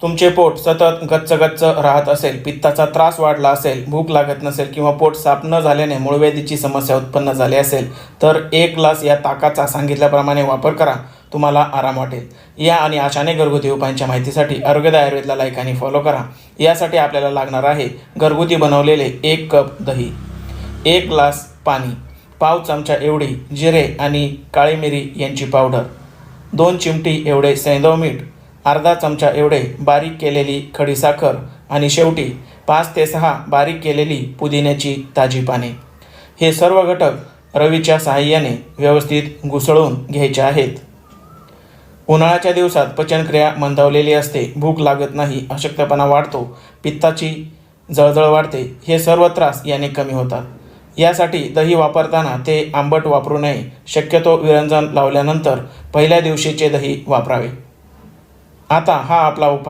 तुमचे पोट सतत गच्च गच्च राहत असेल, पित्ताचा त्रास वाढला असेल, भूक लागत नसेल किंवा पोट साफ न झाल्याने मूळव्याधीची समस्या उत्पन्न झाली असेल तर 1 ग्लास या ताकाचा सांगितल्याप्रमाणे वापर करा. तुम्हाला आराम वाटेल. या आणि अशाने घरगुती उपायांच्या माहितीसाठी आरोग्यदायी आयुर्वेदला लाईक आणि फॉलो करा. यासाठी आपल्याला लागणार आहे घरगुती बनवलेले 1 कप दही, 1 ग्लास पाणी, पाव चमचा एवढी जिरे आणि काळी मिरी यांची पावडर, 2 चिमटी एवढे सैंधव मीठ, अर्धा चमचा एवढे बारीक केलेली खडीसाखर आणि शेवटी 5 ते 6 बारीक केलेली पुदिन्याची ताजी पाने. हे सर्व घटक रवीच्या साहाय्याने व्यवस्थित घुसळून घ्यायचे आहेत. उन्हाळ्याच्या दिवसात पचनक्रिया मंदावलेली असते, भूक लागत नाही, अशक्तपणा वाढतो, पित्ताची जळजळ वाढते, हे सर्व त्रास याने कमी होतात. यासाठी दही वापरताना ते आंबट वापरू नये. शक्यतो विरंजन लावल्यानंतर पहिल्या दिवशीचे दही वापरावे. आता हा आपला उपाय